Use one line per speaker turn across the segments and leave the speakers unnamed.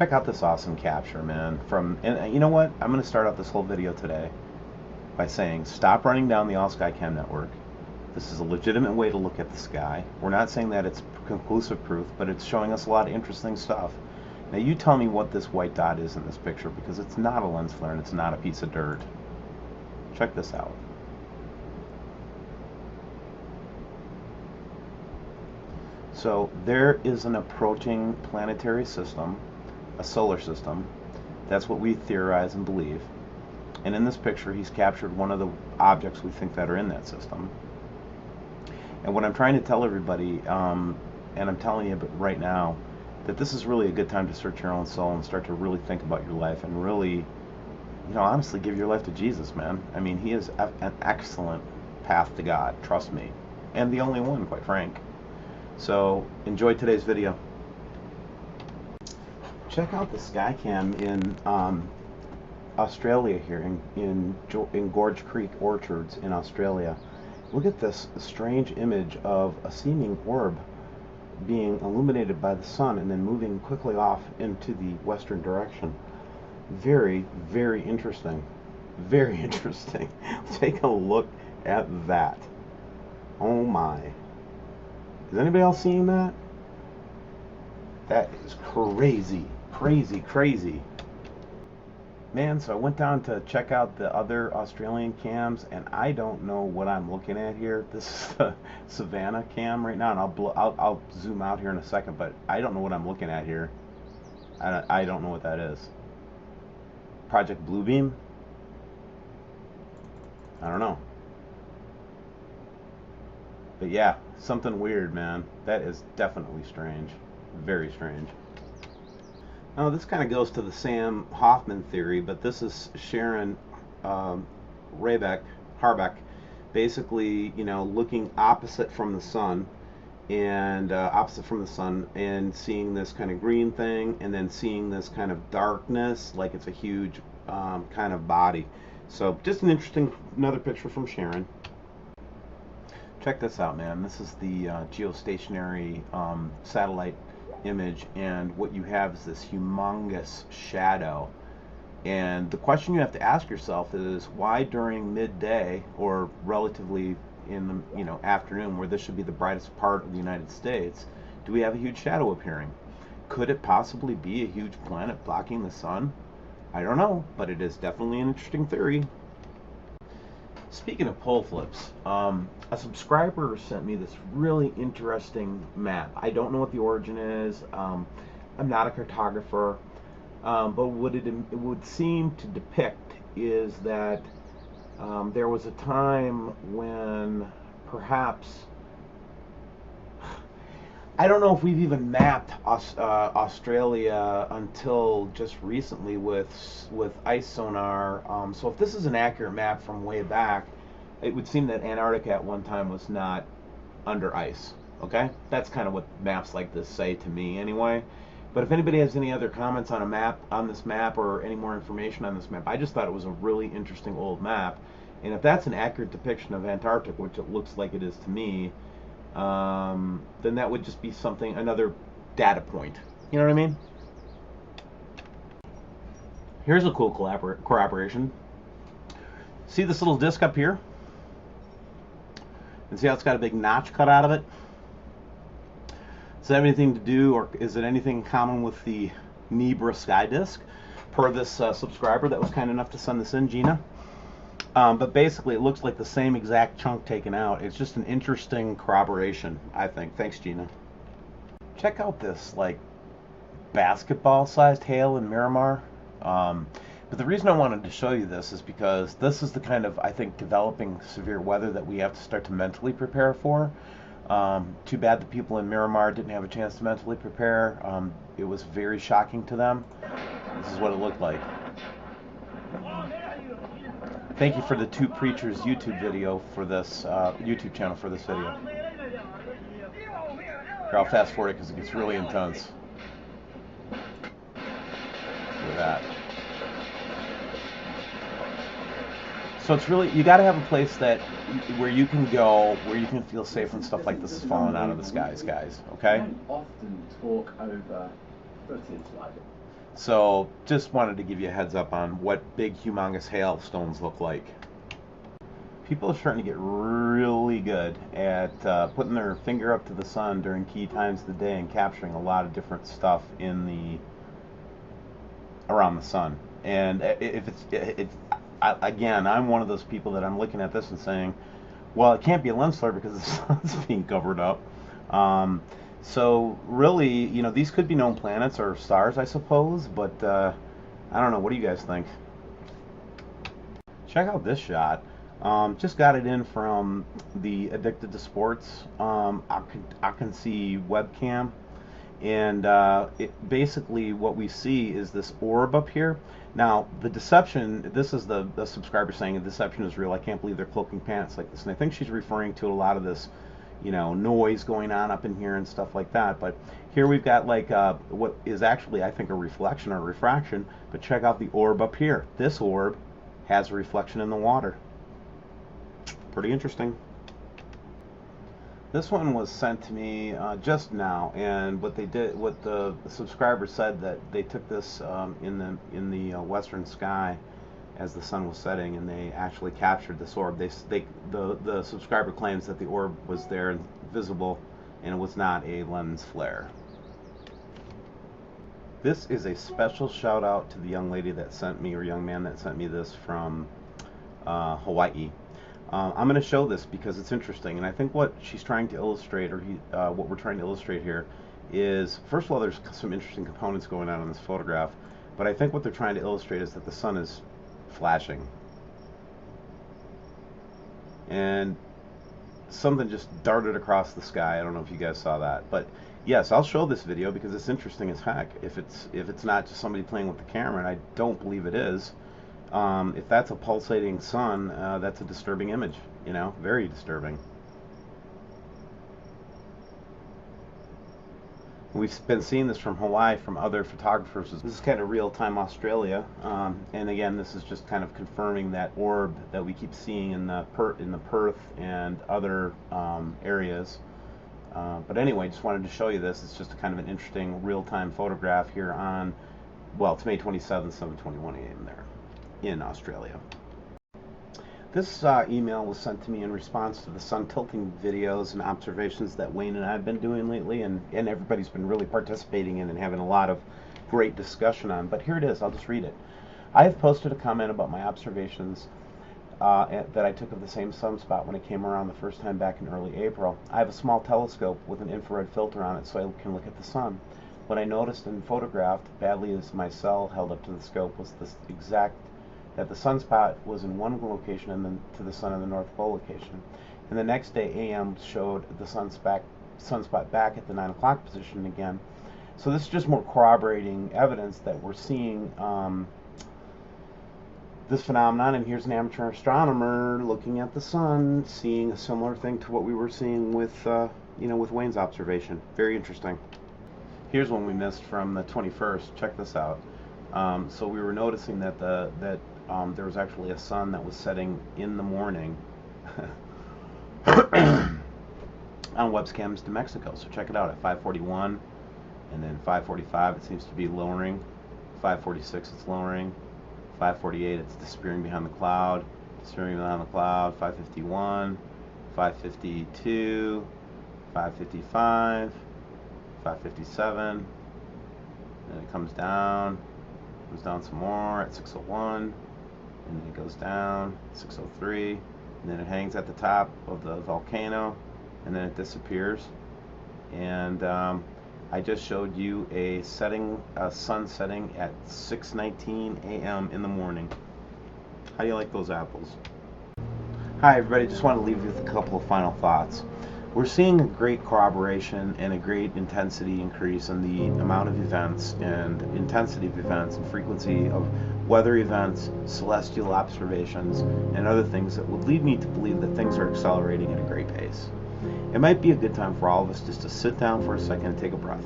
Check out this awesome capture, man. And you know what? I'm going to start out this whole video today by saying stop running down the All Sky Cam network. This is a legitimate way to look at the sky. We're not saying that it's conclusive proof, but it's showing us a lot of interesting stuff. Now you tell me what this white dot is in this picture, because it's not a lens flare and it's not a piece of dirt. Check this out. So there is an approaching planetary system, a solar system. That's what we theorize and believe. And in this picture, he's captured one of the objects we think that are in that system. And what I'm trying to tell everybody, and I'm telling you right now, that this is really a good time to search your own soul and start to really think about your life and really, honestly give your life to Jesus, man. I mean, he is an excellent path to God, trust me. And the only one, quite frank. So, enjoy today's video. Check out the Skycam in Australia here, in Gorge Creek Orchards in Australia. Look at this strange image of a seeming orb being illuminated by the sun and then moving quickly off into the western direction. Very, very interesting. Very interesting. Take a look at that. Oh my. Is anybody else seeing that? That is crazy. Crazy, crazy. Man, so I went down to check out the other Australian cams, and I don't know what I'm looking at here. This is the Savannah cam right now, and I'll zoom out here in a second, but I don't know what I'm looking at here. I don't know what that is. Project Bluebeam? I don't know. But yeah, something weird, man. That is definitely strange. Very strange. Now, this kind of goes to the Sam Hoffman theory, but this is Sharon Harbeck, basically, looking opposite from the sun, and seeing this kind of green thing, and then seeing this kind of darkness, like it's a huge kind of body. So, just an interesting, another picture from Sharon. Check this out, man. This is the geostationary satellite image, and what you have is this humongous shadow. And the question you have to ask yourself is, why during midday, or relatively in the afternoon, where this should be the brightest part of the United States, do we have a huge shadow appearing? Could it possibly be a huge planet blocking the sun? I don't know, but it is definitely an interesting theory. Speaking of pole flips, a subscriber sent me this really interesting map. I don't know what the origin is. I'm not a cartographer, but what it would seem to depict is that there was a time when perhaps, I don't know if we've even mapped Australia until just recently with ice sonar. So if this is an accurate map from way back, it would seem that Antarctica at one time was not under ice. Okay, that's kind of what maps like this say to me, anyway. But if anybody has any other comments on this map, or any more information on this map, I just thought it was a really interesting old map. And if that's an accurate depiction of Antarctica, which it looks like it is to me, then that would just be something, another data point. You know what I mean? Here's a cool corroboration. See this little disc up here? And see how it's got a big notch cut out of it? Does that have anything to do, or is it anything in common with the Nebra sky disc, per this subscriber that was kind enough to send this in, Gina? But basically, it looks like the same exact chunk taken out. It's just an interesting corroboration, I think. Thanks, Gina. Check out this, basketball-sized hail in Miramar. But the reason I wanted to show you this is because this is the kind of, I think, developing severe weather that we have to start to mentally prepare for. Too bad the people in Miramar didn't have a chance to mentally prepare. It was very shocking to them. This is what it looked like. Thank you for the Two Preachers YouTube video for this YouTube channel for this video. Here, I'll fast forward it because it gets really intense. Look at that. So it's really, you got to have a place where you can go, where you can feel safe when stuff like this is falling out of the skies, guys. Okay?
I often talk over footage like
So just wanted to give you a heads up on what big, humongous hailstones look like. People are starting to get really good at putting their finger up to the sun during key times of the day and capturing a lot of different stuff in the around the sun. And if again, I'm one of those people that I'm looking at this and saying, well, it can't be a lens flare because the sun's being covered up. So really, these could be known planets or stars, I suppose. But I don't know. What do you guys think? Check out this shot. Just got it in from the Addicted to Sports occupancy webcam, and basically what we see is this orb up here. Now the deception. This is the subscriber saying the deception is real. I can't believe they're cloaking panics like this, and I think she's referring to a lot of this, noise going on up in here and stuff like that. But here we've got like what is actually I think a reflection or refraction. But check out the orb up here. This orb has a reflection in the water. Pretty interesting. This one was sent to me just now, and what the subscriber said that they took this in the western sky as the sun was setting, and they actually captured this orb. The subscriber claims that the orb was there and visible, and it was not a lens flare. This is a special shout out to the young lady that sent me, or young man that sent me this from Hawaii. I'm going to show this because it's interesting, and I think what she's trying to illustrate, or what we're trying to illustrate here, is first of all, there's some interesting components going on in this photograph, but I think what they're trying to illustrate is that the sun is flashing, and something just darted across the sky. I don't know if you guys saw that, but yes, I'll show this video because it's interesting as heck. If it's not just somebody playing with the camera, and I don't believe it is. If that's a pulsating sun, that's a disturbing image, very disturbing. We've been seeing this from Hawaii from other photographers. This is kind of real-time Australia, and again, this is just kind of confirming that orb that we keep seeing in the Perth and other areas. But anyway, just wanted to show you this. It's just a kind of an interesting real-time photograph here on, well, it's May 27th, 7:21 a.m. there in Australia. This email was sent to me in response to the sun tilting videos and observations that Wayne and I have been doing lately, and everybody's been really participating in and having a lot of great discussion on. But here it is, I'll just read it. I have posted a comment about my observations that I took of the same sunspot when it came around the first time back in early April. I have a small telescope with an infrared filter on it so I can look at the sun. What I noticed and photographed, badly as my cell held up to the scope, was that the sunspot was in one location and then to the sun in the North Pole location. And the next day, AM showed the sunspot back at the 9 o'clock position again. So this is just more corroborating evidence that we're seeing this phenomenon. And here's an amateur astronomer looking at the sun, seeing a similar thing to what we were seeing with, with Wayne's observation. Very interesting. Here's one we missed from the 21st. Check this out. So we were noticing that there was actually a sun that was setting in the morning on webcams to Mexico. So check it out at 5:41, and then 5:45 it seems to be lowering. 5:46 it's lowering. 5:48 it's disappearing behind the cloud. Disappearing behind the cloud. 5:51, 5:52, 5:55, 5:57. Then it comes down some more at 6:01, and then it goes down 6:03, and then it hangs at the top of the volcano, and then it disappears. And I just showed you a sun setting at 6:19 a.m. in the morning. How do you like those apples? Hi everybody, just want to leave you with a couple of final thoughts. We're seeing a great corroboration and a great intensity increase in the amount of events and intensity of events and frequency of weather events, celestial observations, and other things that would lead me to believe that things are accelerating at a great pace. It might be a good time for all of us just to sit down for a second and take a breath.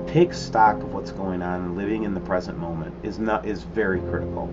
Take stock of what's going on, and living in the present moment is very critical.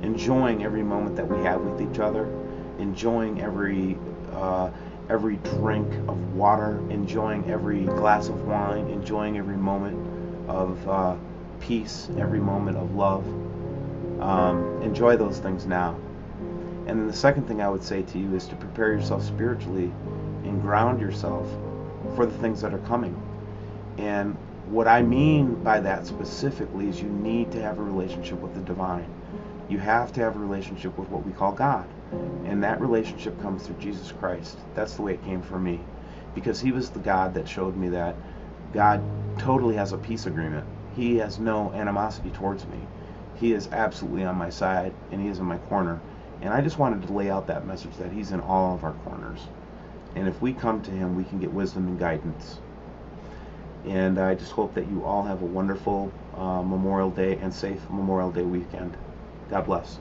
Enjoying every moment that we have with each other, enjoying every drink of water, enjoying every glass of wine, enjoying every moment of peace, every moment of love. Enjoy those things now. And then the second thing I would say to you is to prepare yourself spiritually and ground yourself for the things that are coming. And what I mean by that specifically is you need to have a relationship with the divine. You have to have a relationship with what we call God. And that relationship comes through Jesus Christ. That's the way it came for me. Because he was the God that showed me that God totally has a peace agreement. He has no animosity towards me. He is absolutely on my side, and he is in my corner. And I just wanted to lay out that message that he's in all of our corners. And if we come to him, we can get wisdom and guidance. And I just hope that you all have a wonderful Memorial Day and safe Memorial Day weekend. God bless.